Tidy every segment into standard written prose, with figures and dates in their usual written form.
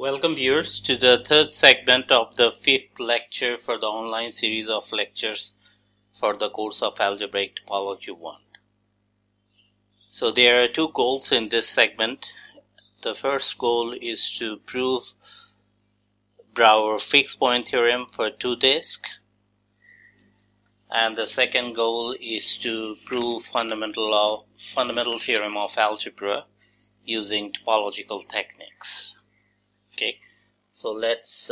Welcome viewers to the third segment of the fifth lecture for the online series of lectures for the course of Algebraic Topology 1. So there are two goals in this segment. The first goal is to prove Brouwer fixed point theorem for two disks, and the second goal is to prove fundamental theorem of algebra using topological techniques. Okay, so let's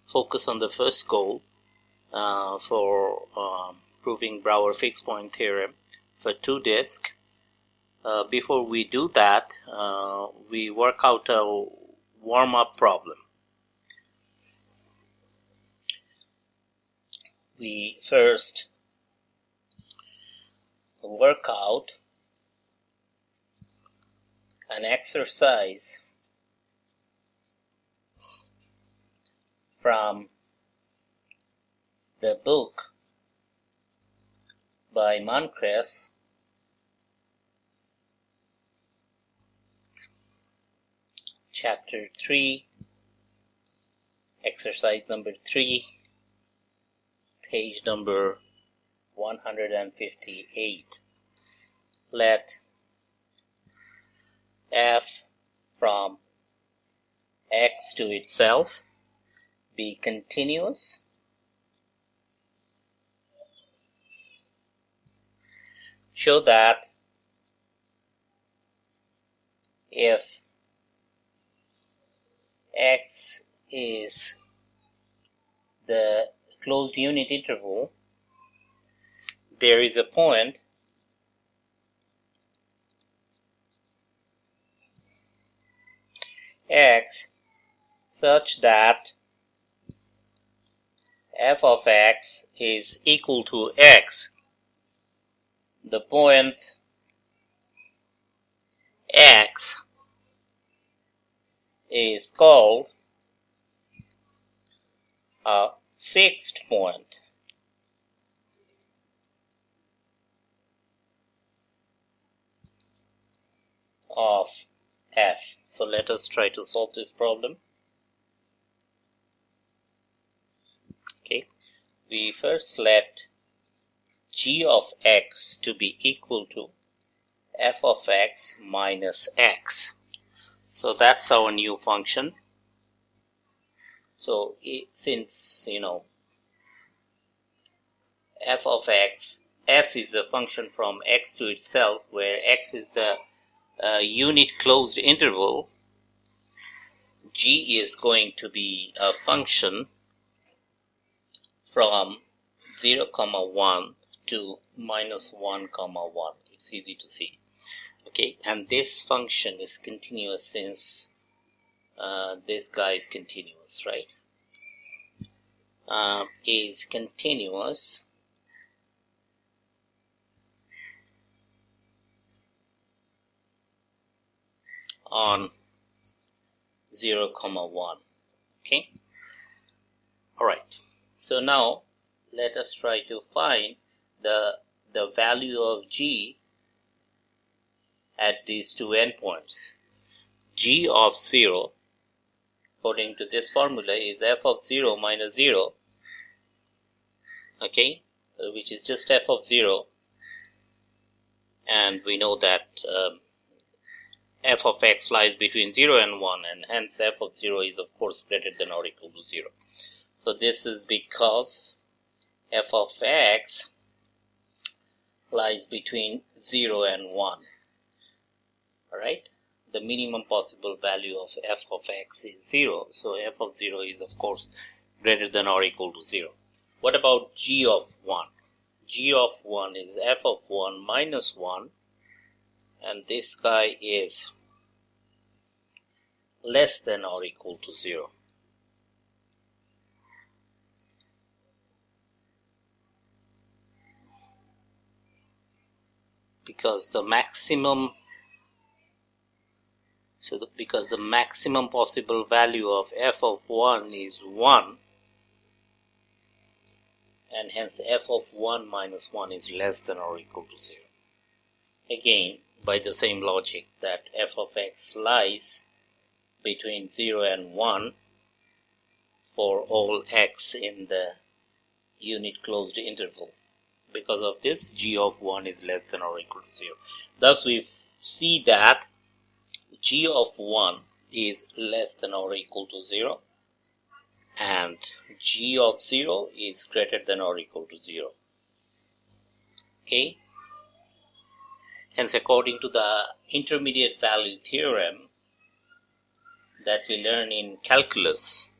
focus on the first goal for proving Brouwer fixed point theorem for two disks. Before we do that, we work out a warm-up problem. We first work out an exercise from the book by Moncrief, chapter 3, exercise number 3, page number 158. Let f from x to itself be continuous show that if x is the closed unit interval, there is a point x such that f of x is equal to x. The point x is called a fixed point. Of f. So let us try to solve this problem. Okay, we first let g of x to be equal to f of x minus x. So that's our new function. So since f of x, f is a function from x to itself, where x is the unit closed interval, g is going to be a function from 0, 1 to minus 1, 1. It's easy to see. Okay, and this function is continuous since this guy is continuous, right? Is continuous on 0, 1. Okay, all right. So now let us try to find the value of g at these two endpoints. G of 0, according to this formula, is f of 0 minus 0, okay, which is just f of 0, and we know that f of x lies between 0 and 1, and hence f of 0 is of course greater than or equal to 0. So this is because f of x lies between 0 and 1. Alright, the minimum possible value of f of x is 0, so f of 0 is of course greater than or equal to 0. What about g of 1? G of 1 is f of 1 minus 1, and this guy is less than or equal to 0. Because the maximum possible value of f of 1 is 1, and hence f of 1 minus 1 is less than or equal to 0. Again, by the same logic that f of x lies between 0 and 1 for all x in the unit closed interval. Because of this, g of 1 is less than or equal to 0. Thus, we see that g of 1 is less than or equal to 0 and g of 0 is greater than or equal to 0. Okay. Hence, according to the intermediate value theorem that we learn in calculus,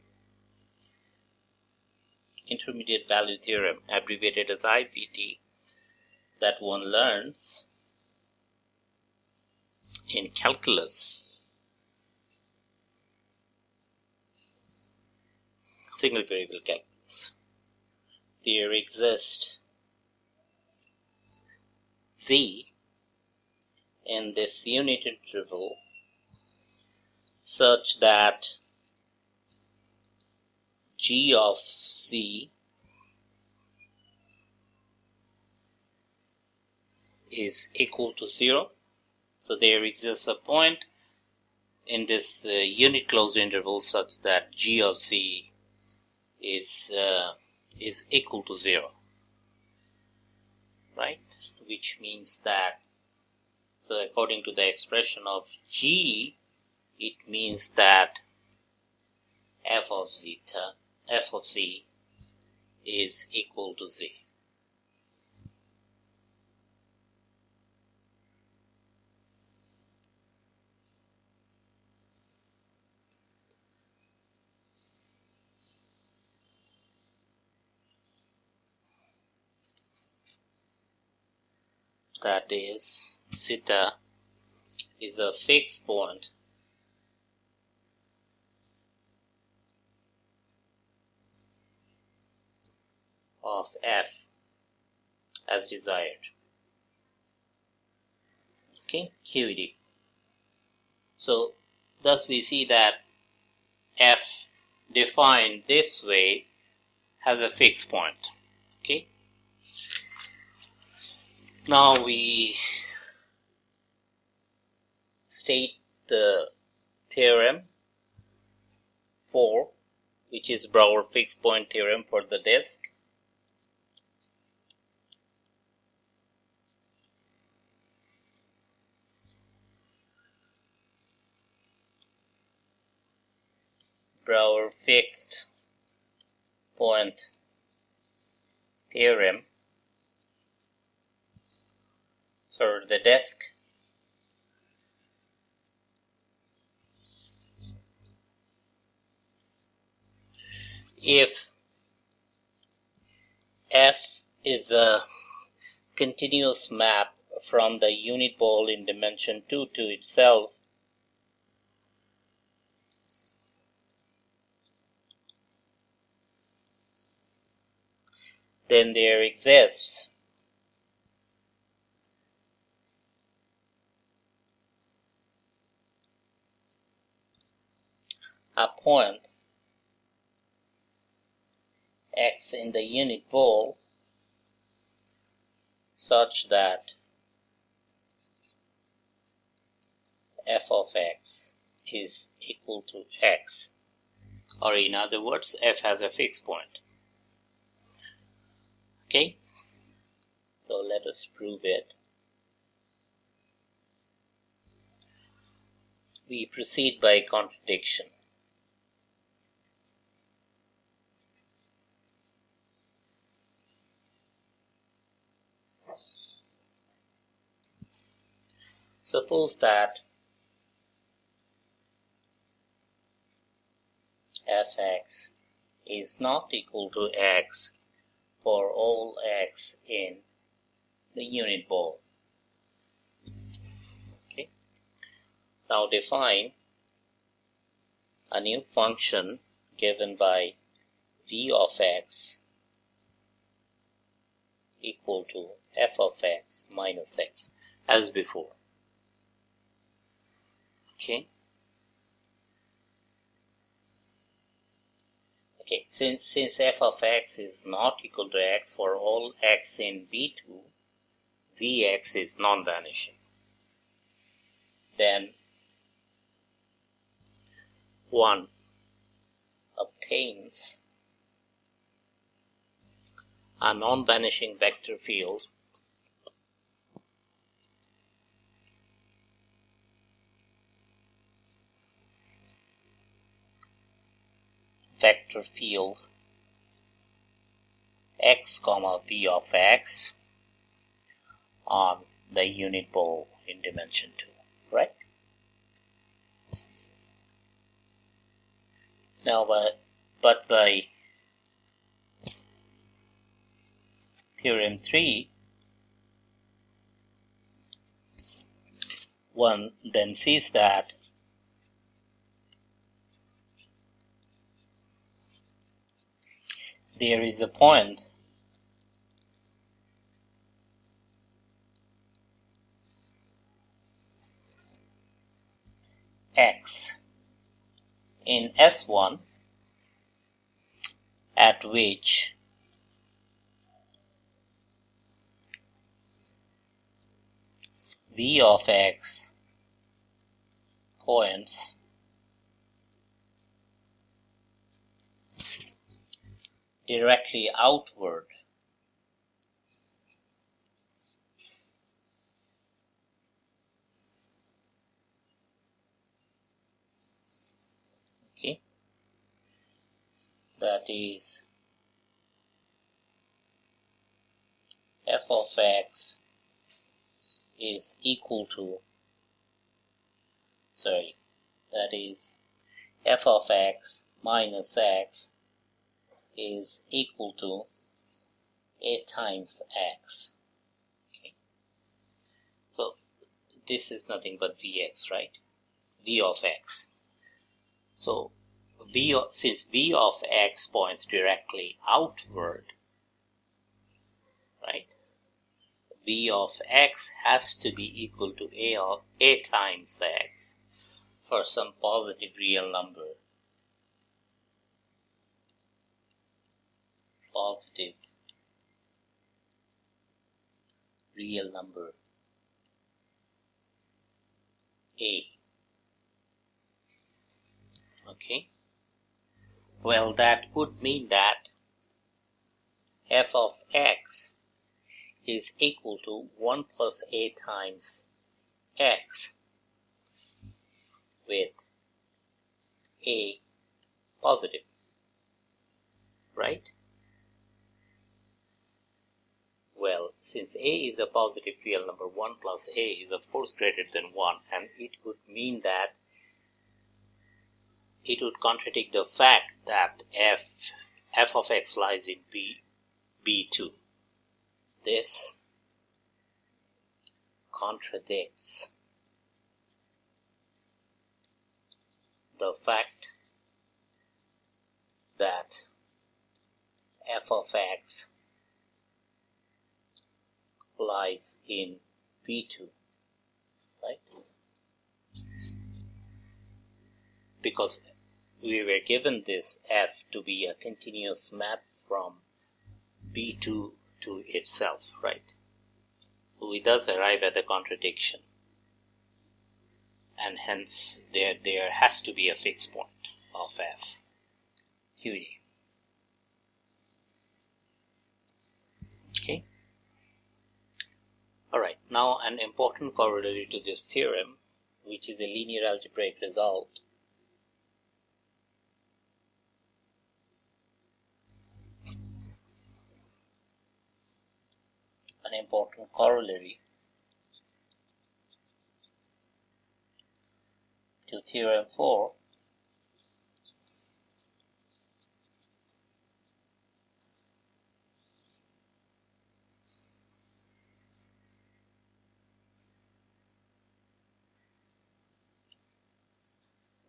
intermediate value theorem, abbreviated as IVT, that one learns in calculus, single variable calculus, there exists z in this unit interval such that g of z is equal to 0. So there exists a point in this unit closed interval such that g of z is equal to 0, right? Which means that, so according to the expression of g, it means that f of z is equal to z. That is, zeta is a fixed point of f as desired. Okay, QED. So, thus we see that f defined this way has a fixed point. Okay. Now we state the theorem 4, which is Brouwer fixed point theorem for the disk. Brouwer fixed point theorem for the disk. If f is a continuous map from the unit ball in dimension 2 to itself, then there exists a point x in the unit ball such that f of x is equal to x, or in other words, f has a fixed point. Okay, so let us prove it. We proceed by contradiction. Suppose that fx is not equal to x for all x in the unit ball. Okay. Now define a new function given by v of x equal to f of x minus x as before. Okay. Okay, since f of x is not equal to x for all x in B2, Vx is non-vanishing. Then 1 obtains a non-vanishing vector field x comma v of x on the unit ball in dimension 2, right? Now, but by Theorem 3, one then sees that there is a point x in S1 at which v of x points directly outward okay, that is f of x is equal to that is f of x minus x is equal to a times x. Okay. So this is nothing but vx, right? V of x. So since v of x points directly outward, right? V of x has to be equal to a times x for some positive real number. Positive real number a. Okay. Well, that would mean that f of x is equal to 1 plus a times x with a positive, right? Well, since a is a positive real number, 1 plus a is of course greater than 1, and it would mean that it would contradict the fact that f of x lies in B2. This contradicts the fact that f of x lies in B2, right? Because we were given this f to be a continuous map from B2 to itself, right? So it does arrive at a contradiction, and hence there has to be a fixed point of f. QD. Okay. Alright, now an important corollary to this theorem, which is a linear algebraic result. An important corollary to Theorem 4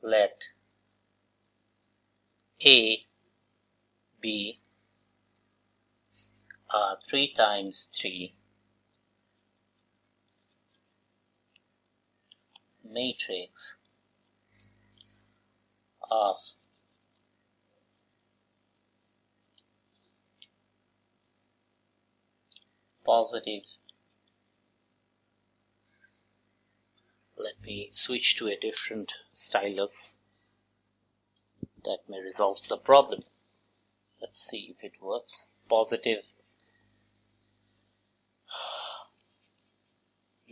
let A be a 3 times 3 matrix of positive, let me switch to a different stylus, that may resolve the problem. Let's see if it works. Positive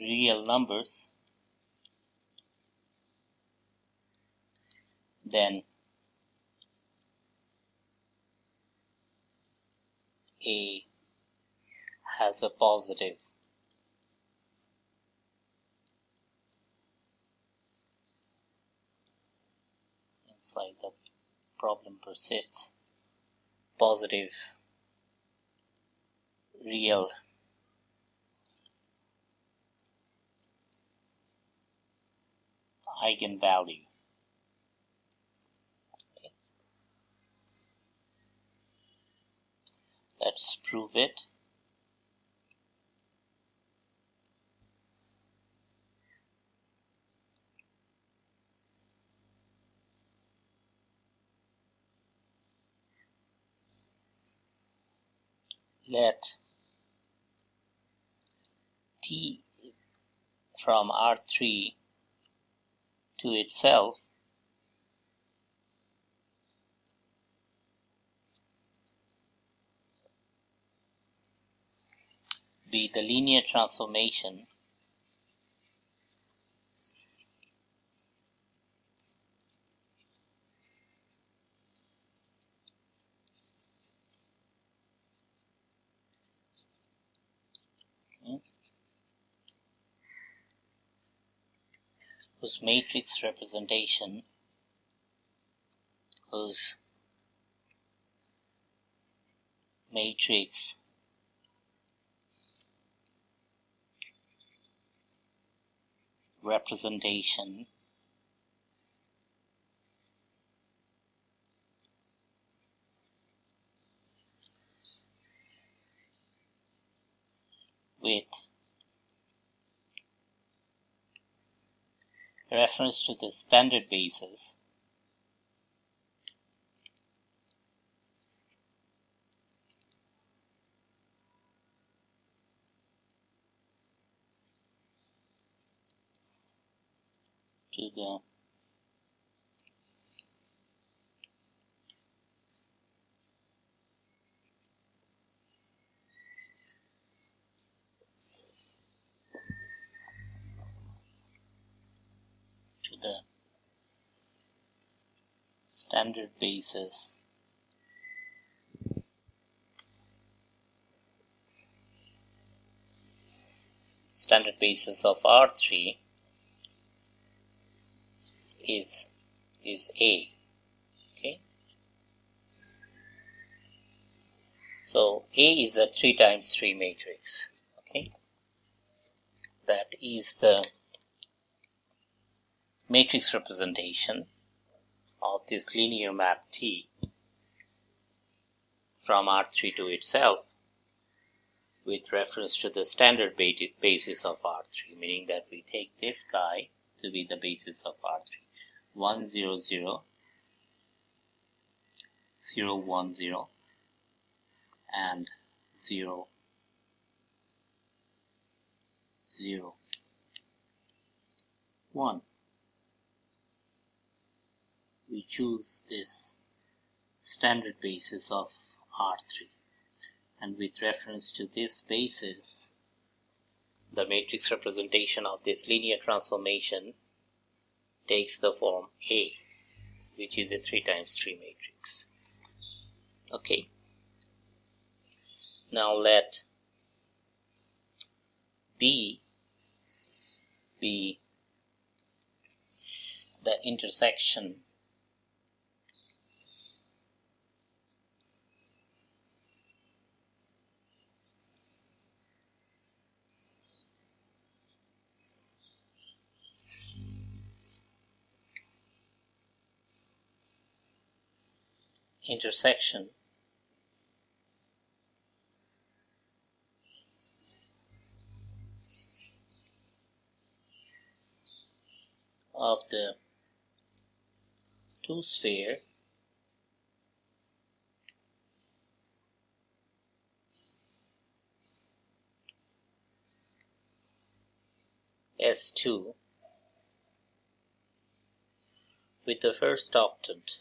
real numbers, then A has a positive like the problem persists. Positive real eigenvalue. Okay. Let's prove it. Let T from R3 to itself be the linear transformation whose matrix representation with reference to the standard basis to the standard basis of R3 is A. Okay, so A is a 3 times 3 matrix. Okay, that is the matrix representation of this linear map T from R3 to itself with reference to the standard basis of R3, meaning that we take this guy to be the basis of R3. 1 0 0 0 1 0 and 0 0 1. We choose this standard basis of R3, and with reference to this basis, the matrix representation of this linear transformation takes the form A, which is a 3 times 3 matrix. Okay. Now let B be the intersection of the two sphere S2 with the first octant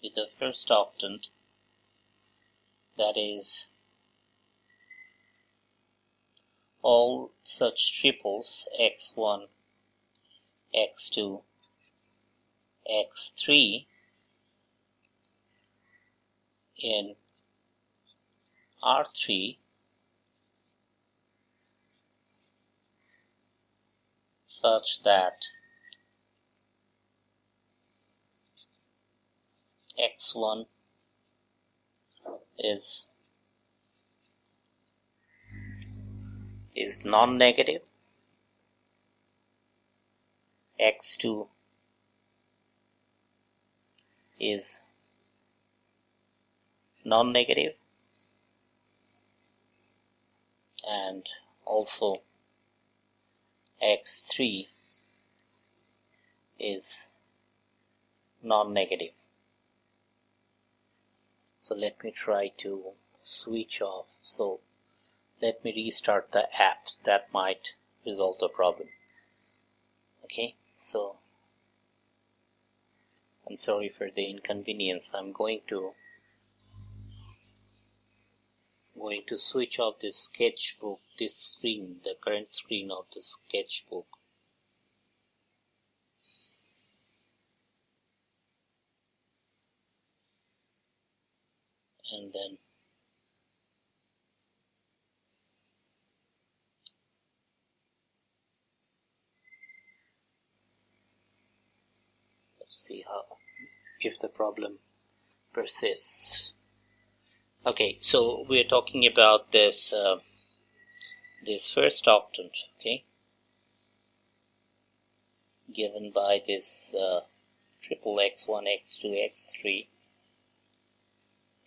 with the first octant, that is all such triples x1, x2, x3 in R3 such that x1 is non-negative, x2 is non-negative, and also x3 is non-negative. So let me try to switch off. So let me restart the app. That might resolve the problem. Okay, so I'm sorry for the inconvenience. I'm going to switch off this sketchbook, this screen, the current screen of the sketchbook. And then let's see if the problem persists. Okay, so we're talking about this this first octant, okay, given by this triple x1, x2, x3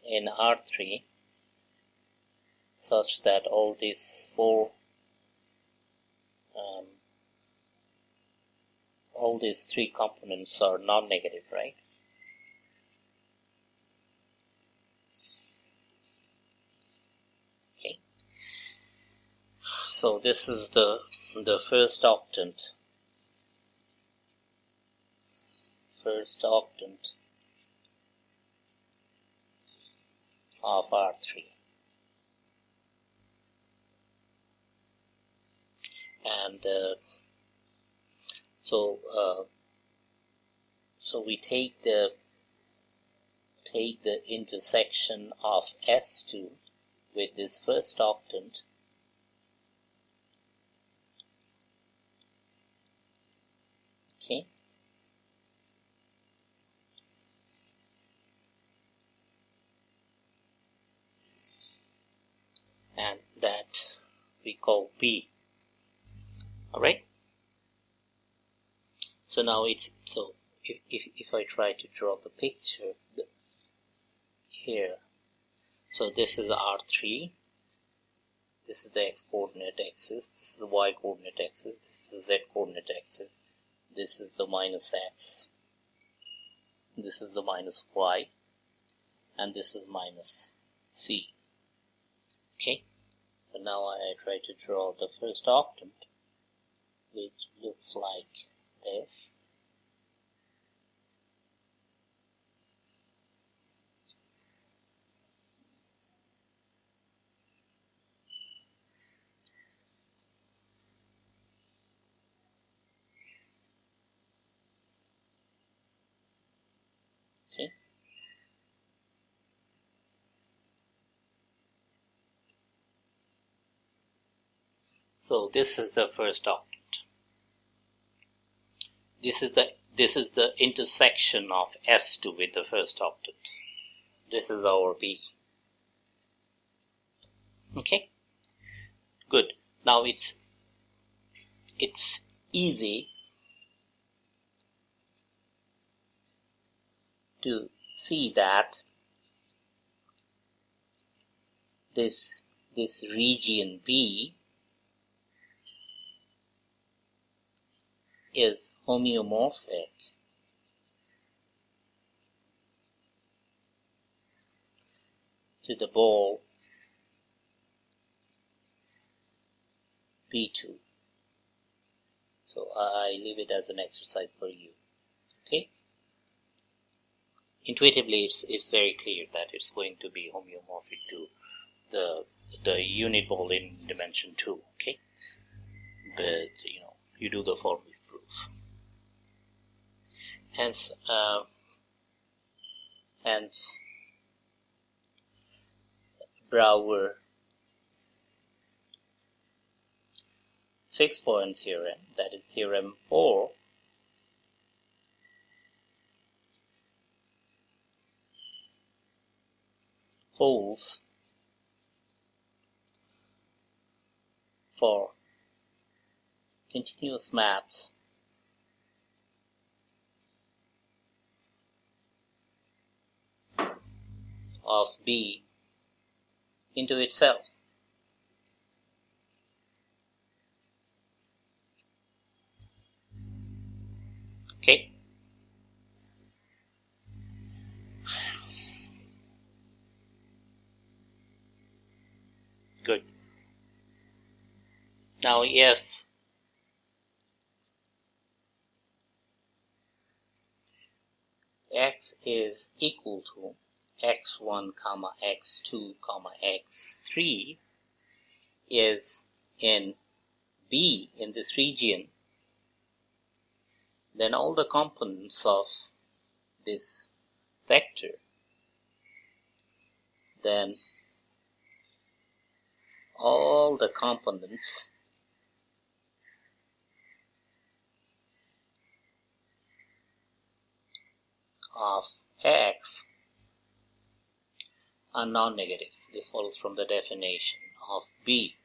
in R3, such that all these all these three components are non-negative, right? Okay. So this is the first octant. Of R3. And so we take the intersection of S2 with this first octant, okay, and that we call B. All right. So now it's if I try to draw the picture here, so this is R3, this is the x coordinate axis, this is the y coordinate axis, this is the z coordinate axis, this is the minus x, this is the minus y, and this is minus c. Okay, so now I try to draw the first octant, which looks like this. Okay. So this is the first octant. This is the intersection of S2 with the first octant. This is our B. Okay, good. Now it's easy to see that this region B is homeomorphic to the ball B2. So I leave it as an exercise for you. Okay? intuitively it's very clear that it's going to be homeomorphic to the unit ball in dimension 2, okay? But you do the for loop proof. Hence Brouwer fixed point theorem, that is theorem 4, holds for continuous maps of B into itself. Okay. Good. Now if x is equal to x1, x2, x3 is in B, in this region, then all the components of this vector, then all the components of x are non-negative. This follows from the definition of B,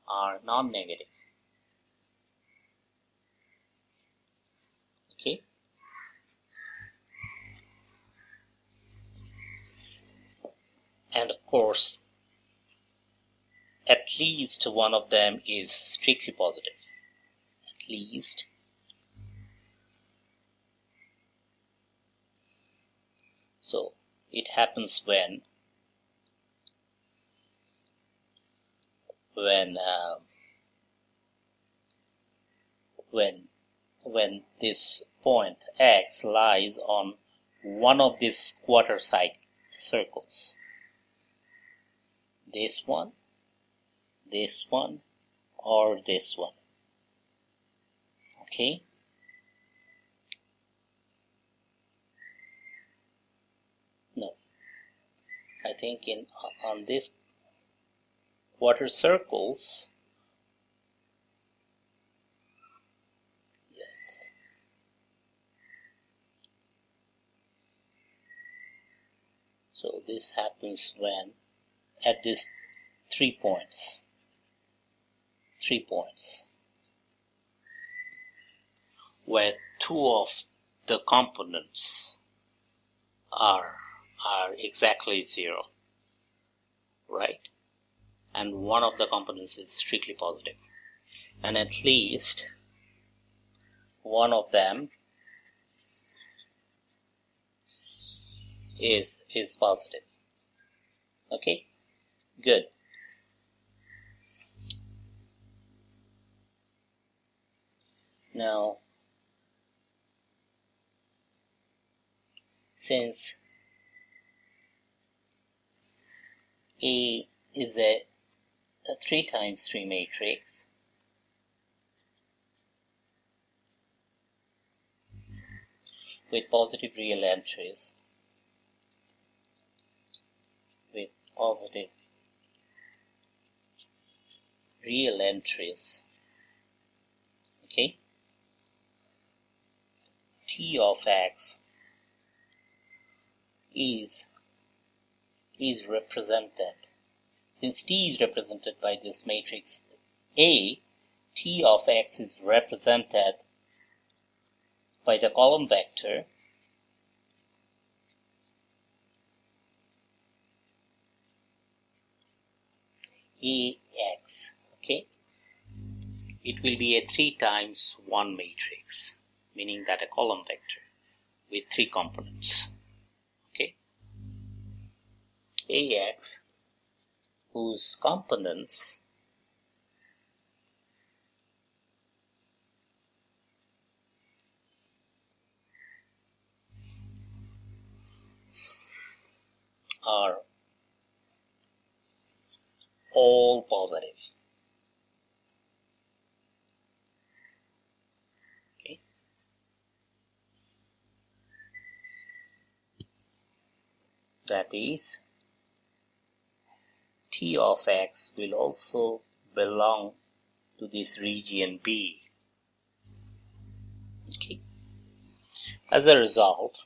are non-negative. Okay. And of course, at least one of them is strictly positive. At least. So it happens when this point x lies on one of these quarter-side circles. This one, or this one. Okay? No. I think on this quarter circles, yes. So this happens when at these 3 points. 3 points. Where two of the components are exactly 0. Right? And one of the components is strictly positive. And at least one of them is positive. Okay? Good. Now, since A is a 3 times 3 matrix, with positive real entries, okay, T of x is represented, since T is represented by this matrix A, T of x is represented by the column vector AX, okay? It will be a 3 times 1 matrix, meaning that a column vector with 3 components, okay? AX, whose components are all positive. Okay. That is, T of x will also belong to this region B. Okay. As a result,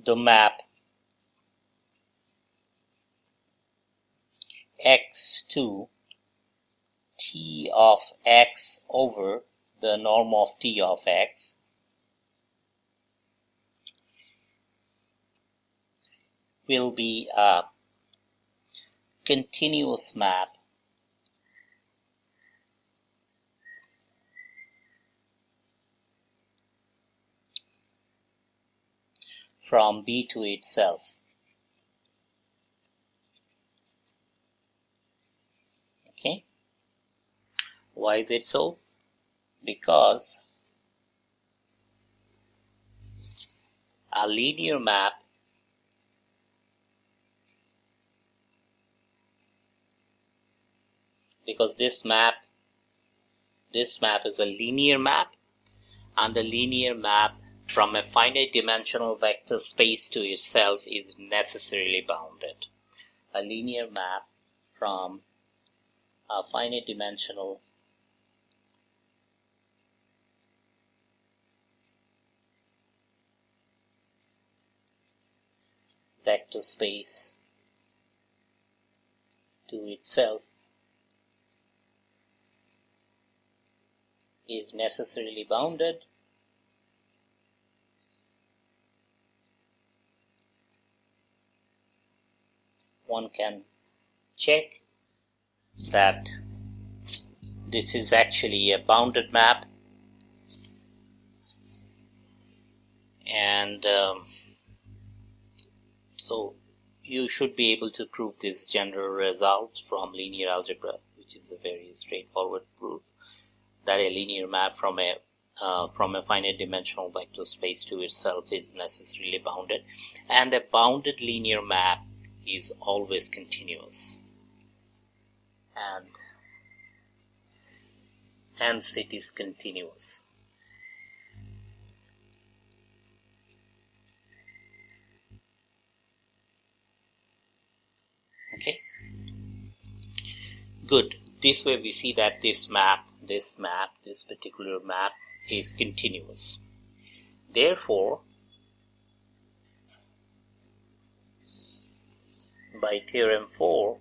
the map x to T of x over the norm of T of x will be a continuous map from B to itself. Okay. Why is it so? Because a linear map this map is a linear map, and the linear map from a finite dimensional vector space to itself is necessarily bounded. A linear map from a finite dimensional vector space to itself is necessarily bounded. One can check that this is actually a bounded map, and so you should be able to prove this general result from linear algebra, which is a very straightforward proof, that a linear map from a finite dimensional vector space to itself is necessarily bounded, and a bounded linear map is always continuous, and hence it is continuous. Okay, good. This way we see that this particular map is continuous. Therefore, by Theorem 4,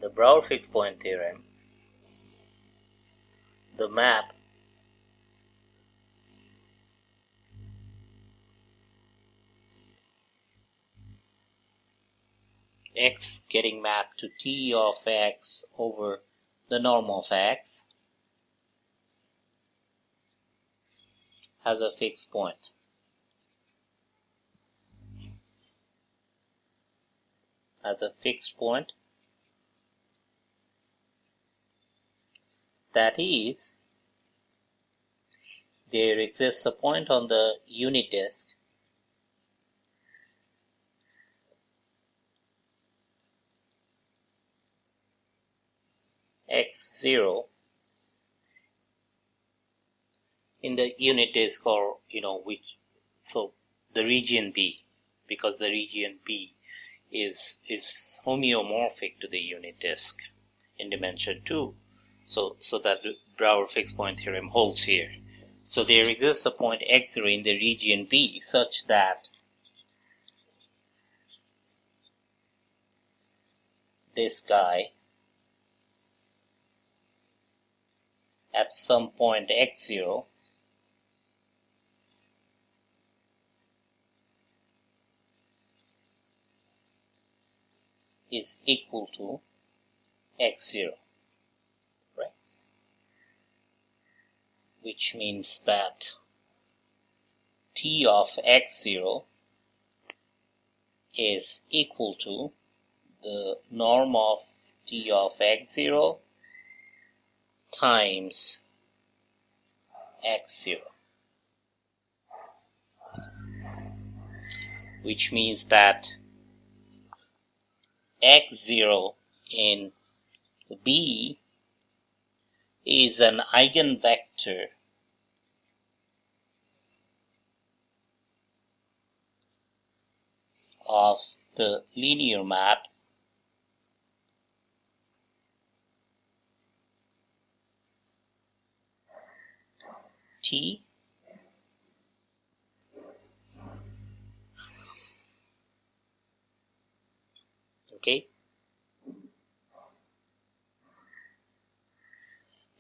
the Brouwer fixed point theorem, the map x getting mapped to T of x over the norm of x has a fixed point. As a fixed point, that is, there exists a point on the unit disk x0 in the unit disk, or so the region B, because the region B is homeomorphic to the unit disk in dimension 2, so that the Brouwer fixed point theorem holds here. So there exists a point x0 in the region B such that this guy at some point x0 is equal to x0, right? Which means that T of x0 is equal to the norm of T of x0 times x0, which means that x0 in B is an eigenvector of the linear map T okay,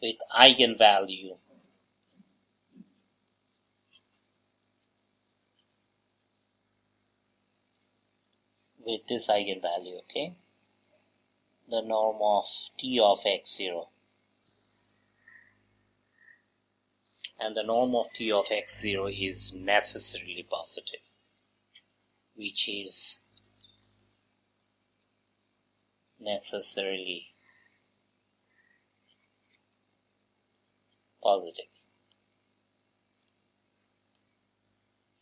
with eigenvalue with this eigenvalue, okay, the norm of T of x0, and the norm of T of x0 is necessarily positive, which is necessarily positive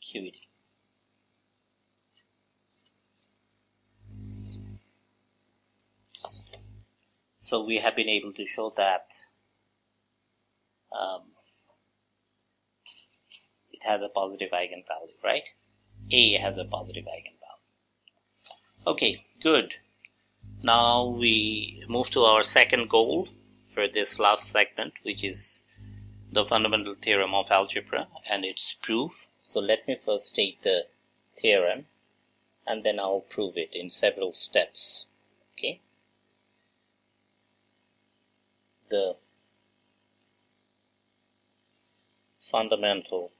QED. So we have been able to show that it has a positive eigenvalue, right? A has a positive eigenvalue. Okay, good. Now we move to our second goal for this last segment, which is the fundamental theorem of algebra and its proof. So let me first state the theorem and then I'll prove it in several steps. Okay. The fundamental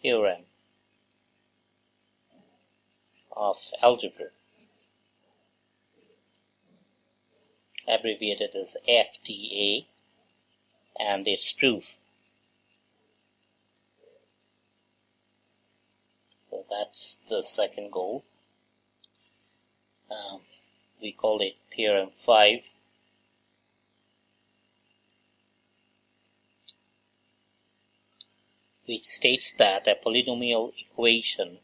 theorem of algebra, abbreviated as FTA, and its proof. So that's the second goal. We call it Theorem 5. Which states that a polynomial equation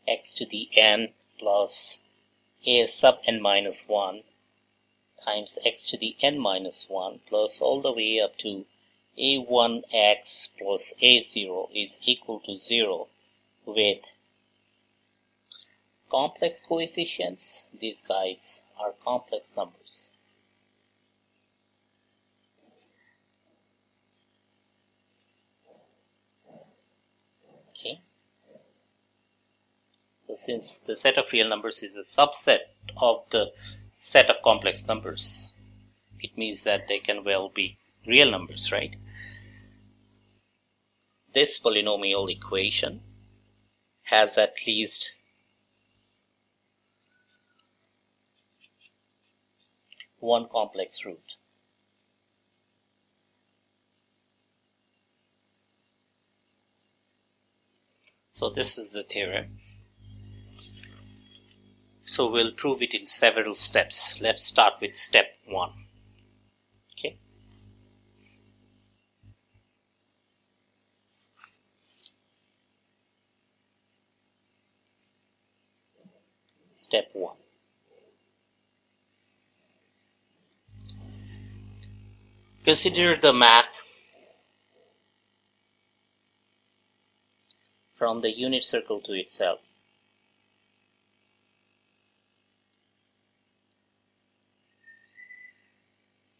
x to the n plus a sub n minus 1 times x to the n minus 1 plus all the way up to a1x plus a0 is equal to 0 with complex coefficients. These guys are complex numbers. Okay. So since the set of real numbers is a subset of the set of complex numbers, it means that they can well be real numbers, right? This polynomial equation has at least one complex root. So this is the theorem. So we'll prove it in several steps. Let's start with step 1. Okay. Step 1. Consider the map from the unit circle to itself.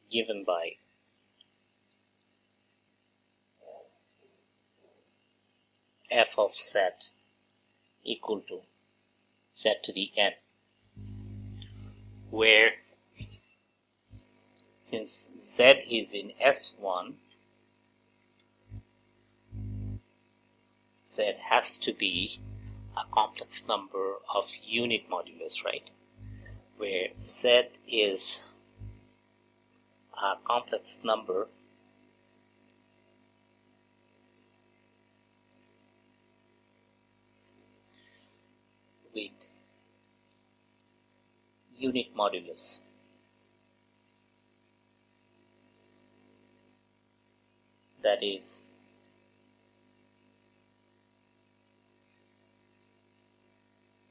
Given by f of z equal to z to the n, where since z is in S1, z has to be a complex number of unit modulus, right? Where z is a complex number unit modulus. That is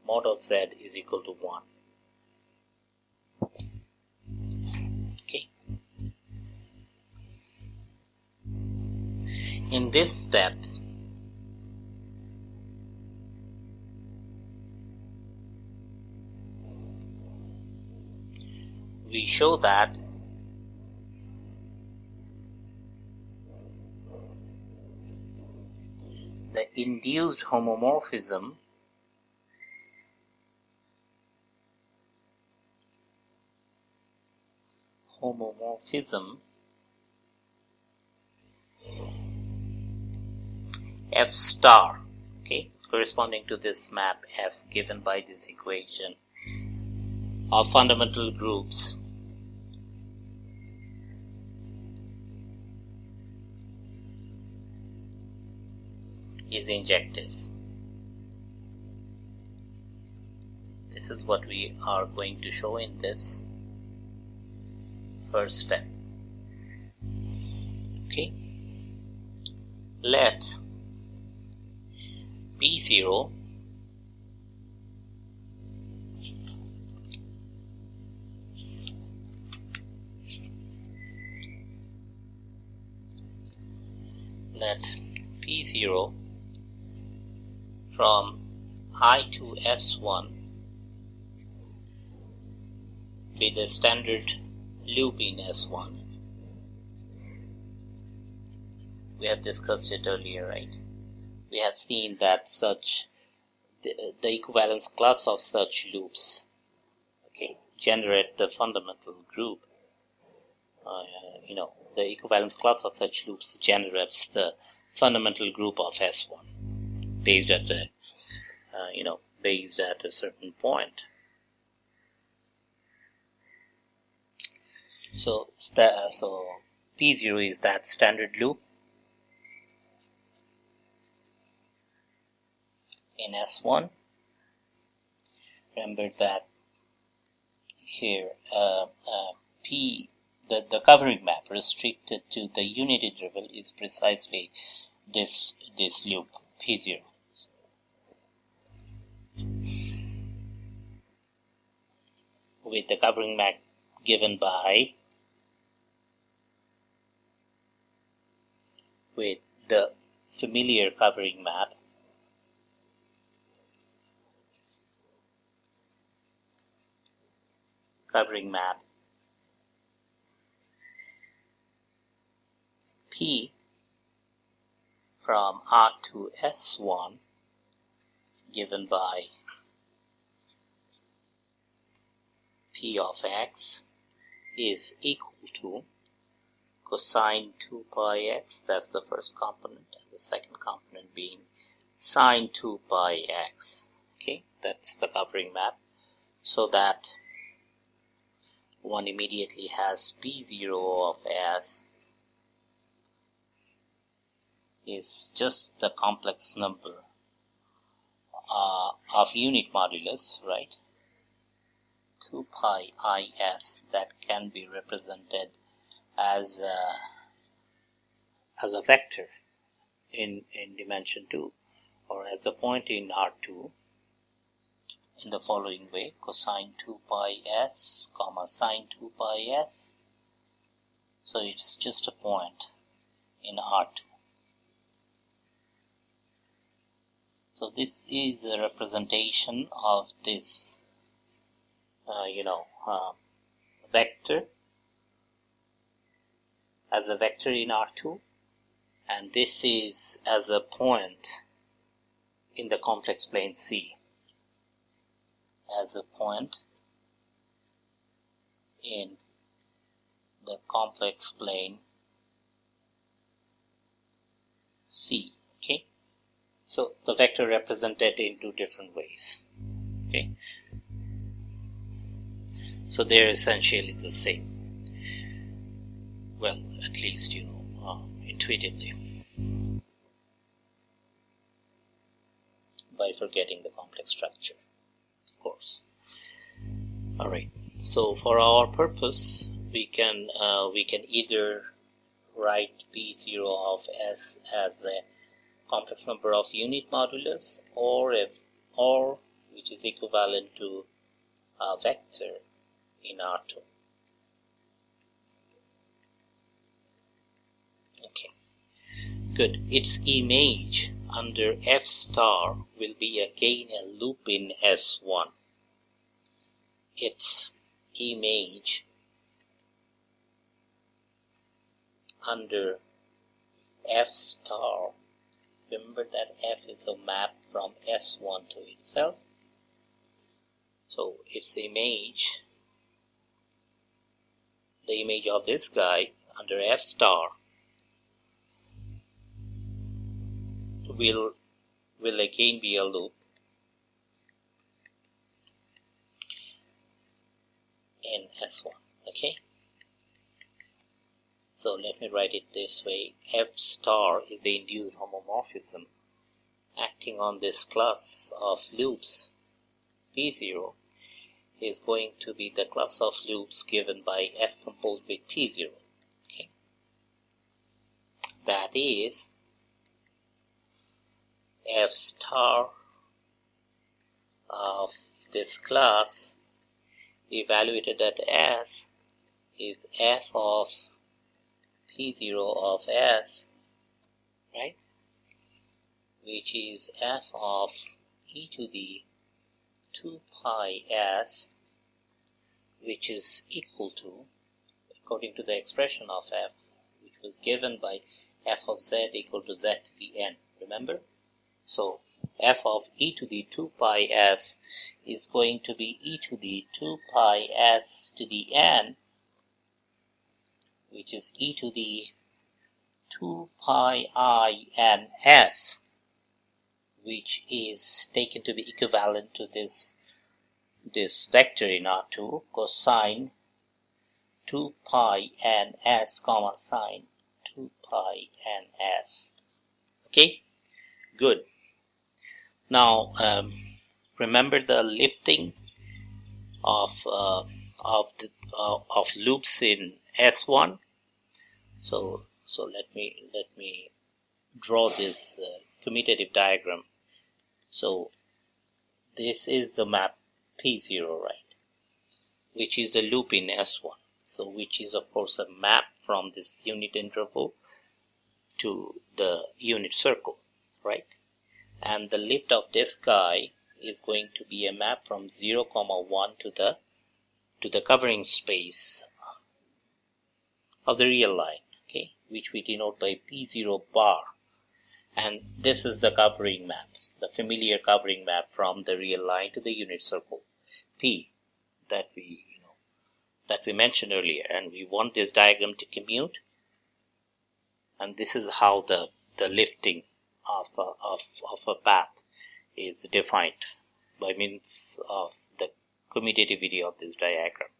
mod of z is equal to 1. Okay. In this step, we show that the induced homomorphism F star, okay, corresponding to this map F given by this equation of fundamental groups is injective. This is what we are going to show in this first step. Okay, let P0 from I to S1 be the standard loop in S1. We have discussed it earlier, right? We have seen that such the equivalence class of such loops, okay, generate the fundamental group. The equivalence class of such loops generates the fundamental group of S1 based at a certain point. So P0 is that standard loop in S1. Remember that here the covering map restricted to the unit interval is precisely this loop P0. With the covering map given by with the familiar covering map P from R to S1 given by P of x is equal to cosine 2 pi x, that's the first component, and the second component being sine 2 pi x. Okay, that's the covering map, so that one immediately has P0 of S is just the complex number of unit modulus, right? 2 pi is that can be represented as a vector in dimension 2, or as a point in R2 in the following way: cosine 2 pi s comma sine 2 pi s. So it's just a point in R2. So this is a representation of this vector as a vector in R2, and this is as a point in the complex plane C, as a point in the complex plane C. Okay, so the vector represented in two different ways. Okay, so they're essentially the same. Well, at least intuitively, by forgetting the complex structure, of course. All right. So for our purpose, we can either write P0 of S as a complex number of unit modulus, or which is equivalent to a vector in R2. Okay, good. Its image under F star will be again a loop in S1. Its image under F star, remember that F is a map from S1 to itself. So its image, the image of this guy under F star will again be a loop in S1. Okay, so let me write it this way. F star is the induced homomorphism acting on this class of loops. P0 is going to be the class of loops given by F composed with P0. Okay, that is F star of this class evaluated at S is F of P0 of S, right, which is F of e to the 2 pi S, which is equal to, according to the expression of F, which was given by F of Z equal to Z to the N, remember? So F of e to the 2 pi S is going to be e to the 2 pi S to the N, which is e to the 2 pi I N S, which is taken to be equivalent to this vector in R2, cosine 2 pi N S comma sine 2 pi N S. Okay, good. Now remember the lifting of loops in S1. So let me draw this commutative diagram. So this is the map P0, right, which is the loop in S1. So which is of course a map from this unit interval to the unit circle, right? And the lift of this guy is going to be a map from 0, 1 to the covering space of the real line, okay, which we denote by P0 bar. And this is the covering map, the familiar covering map from the real line to the unit circle P that we mentioned earlier. And we want this diagram to commute, and this is how the lifting of a path is defined by means of the commutativity of this diagram,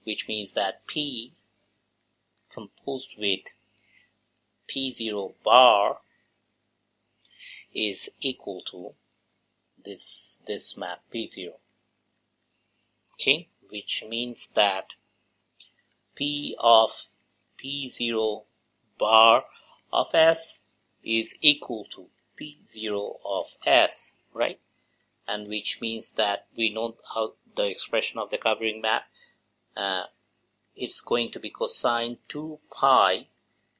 which means that P composed with P0 bar is equal to this map P0. Okay, which means that P of P0 bar of S is equal to P0 of S, right? And which means that we know how the expression of the covering map, it's going to be cosine 2 pi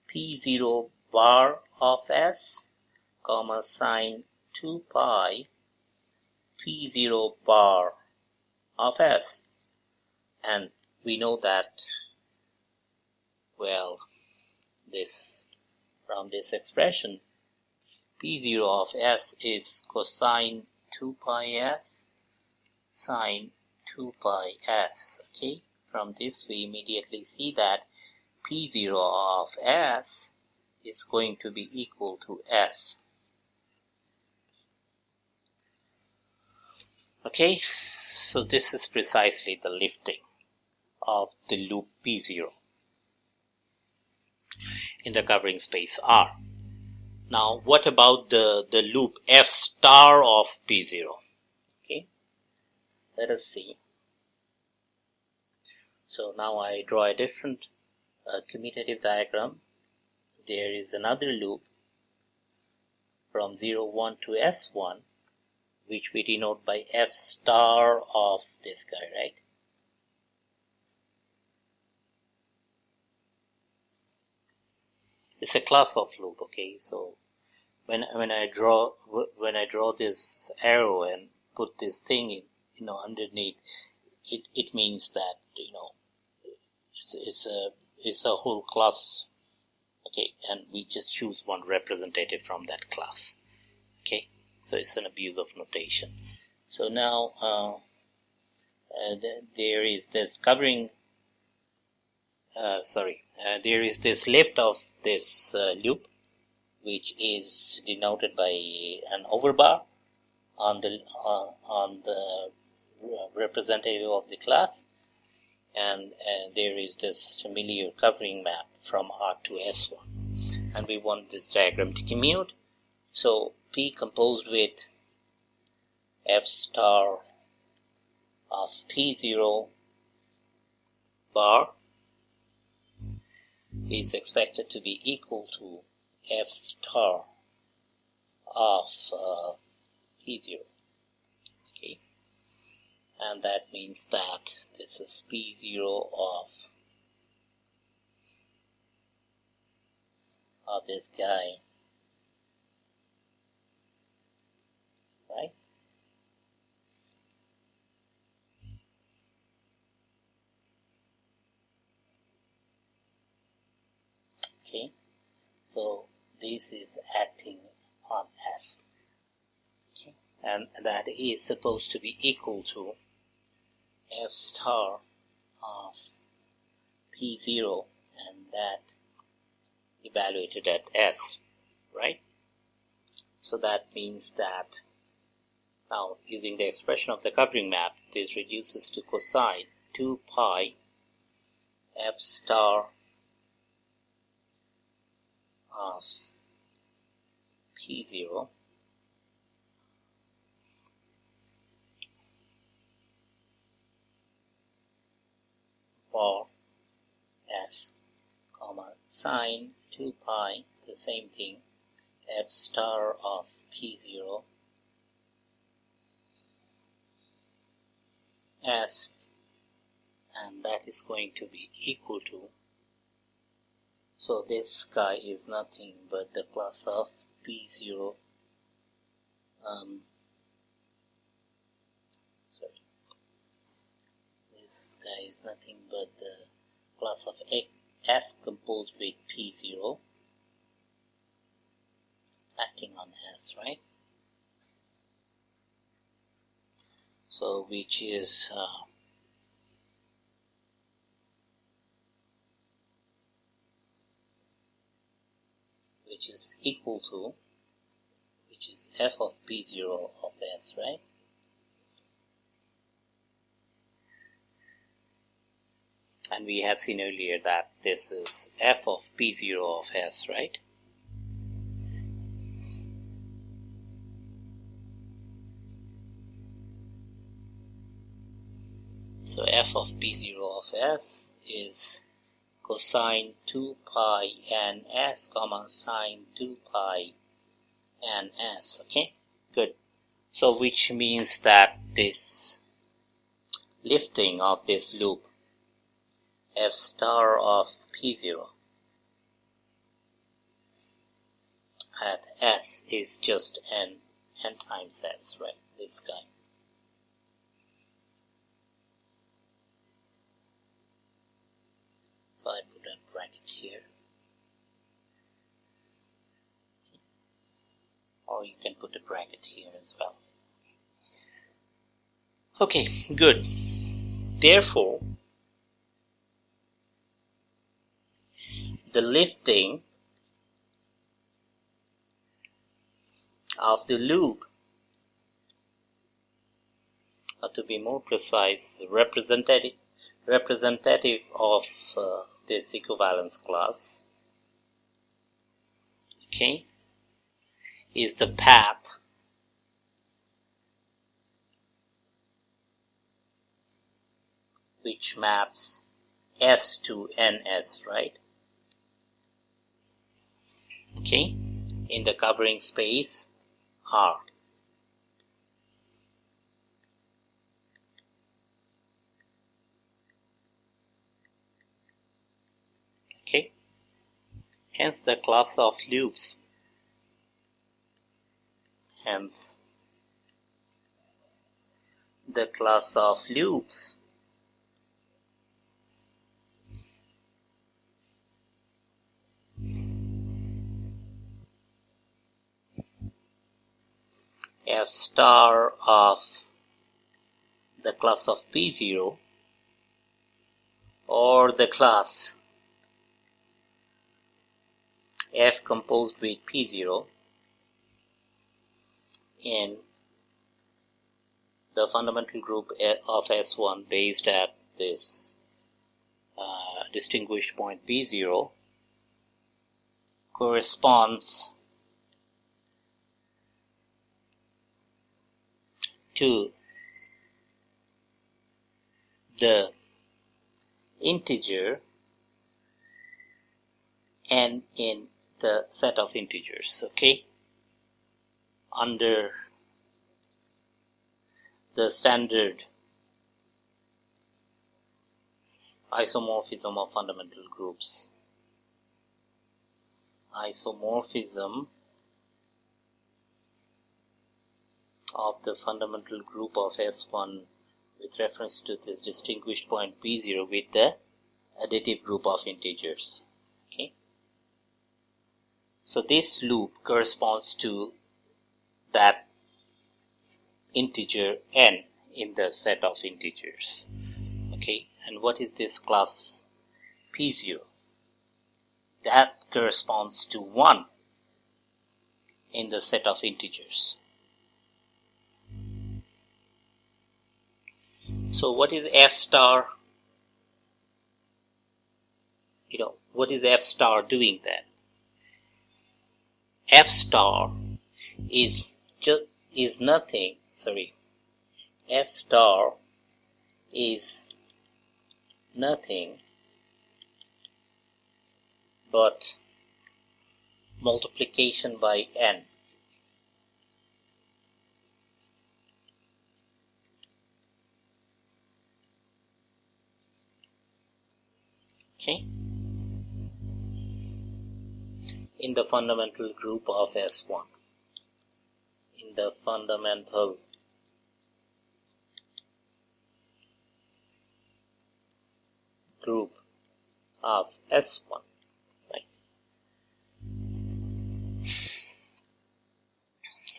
P0 bar of S, comma sine 2 pi P0 bar of S. And we know that, well, from this expression, P0 of S is cosine 2 pi S sine 2 pi S. Okay, from this we immediately see that P0 of S is going to be equal to S. Okay, so this is precisely the lifting of the loop P0 in the covering space R. Now, what about the loop F star of P0? Okay, let us see. So now I draw a different commutative diagram. There is another loop from 0, 1 to S1, which we denote by F star of this guy, right? It's a class of loop, okay? So when I draw this arrow and put this thing in, underneath, it means that it's a whole class, okay? And we just choose one representative from that class, okay? So it's an abuse of notation. So now there is this covering. There is this lift of this loop, which is denoted by an overbar on the representative of the class, and there is this familiar covering map from R to S1, and we want this diagram to commute. So P composed with F star of P0 bar is expected to be equal to F star of P0, okay? And that means that this is P0 of this guy, right? Okay, so this is acting on S, okay, and that is supposed to be equal to F star of P0, and that evaluated at S, right? So that means that now, using the expression of the covering map, this reduces to cosine 2 pi F star of P0 for S, sine 2 pi, the same thing, F star of P0 S, and that is going to be equal to, so this guy is nothing but the class of P0, this guy is nothing but the class of F composed with P0 acting on S, right? So which is equal to, which is F of P0 of S, right? And we have seen earlier that this is F of P0 of S, right? So F of P0 of S is cosine 2 pi n S, sine 2 pi n S, okay? Good. So which means that this lifting of this loop F star of P0 at S is just n times S, right? This guy. So I put a bracket here, or you can put a bracket here as well. Okay, good. Therefore, the lifting of the loop, or to be more precise, representative of this equivalence class, okay, is the path which maps S to NS, right? Okay, in the covering space R. Okay, hence the class of loops. Hence the class of loops F star of the class of P0 or the class F composed with P0 in the fundamental group of S1 based at this distinguished point P0 corresponds to the integer n in the set of integers, okay, under the standard isomorphism of fundamental groups. Isomorphism of the fundamental group of S1 with reference to this distinguished point P0 with the additive group of integers. Okay, so this loop corresponds to that integer n in the set of integers. Okay, and what is this class P0? That corresponds to 1 in the set of integers. So what is F star? What is F star doing then? F star is nothing. F star is nothing but multiplication by n. Okay, in the fundamental group of S1. In the fundamental group of S1, right?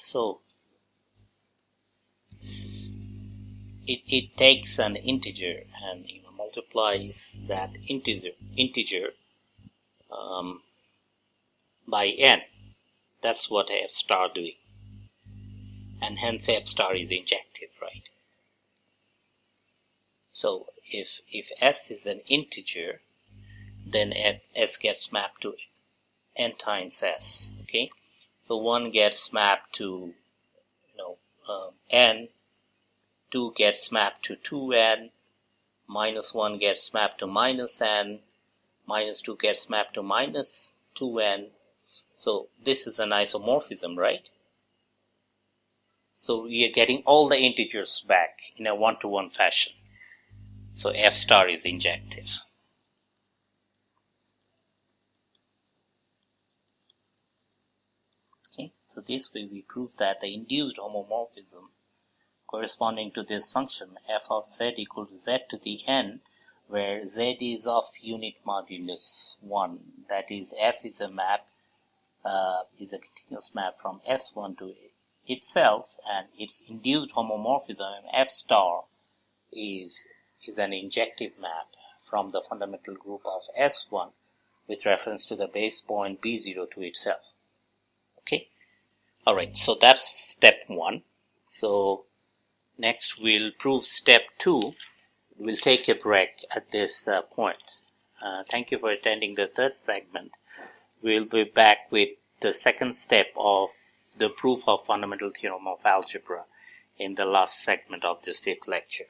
So it takes an integer and multiplies that integer by n. That's what F star doing, and hence F star is injective, right? So if S is an integer, then S gets mapped to n times S. Okay, so 1 gets mapped to n, 2 gets mapped to 2n, minus 1 gets mapped to minus n, minus 2 gets mapped to minus 2n. So this is an isomorphism, right? So we are getting all the integers back in a one-to-one fashion. So F star is injective. Okay, so this way we prove that the induced homomorphism corresponding to this function f of z equal to z to the n, where z is of unit modulus 1, that is f is a map, is a continuous map from S1 to itself, and its induced homomorphism f star is an injective map from the fundamental group of S1 with reference to the base point B0 to itself. Okay, alright, so that's step 1. So next we'll prove step 2. We'll take a break at this point. Thank you for attending the third segment. We'll be back with the second step of the proof of fundamental theorem of algebra in the last segment of this fifth lecture.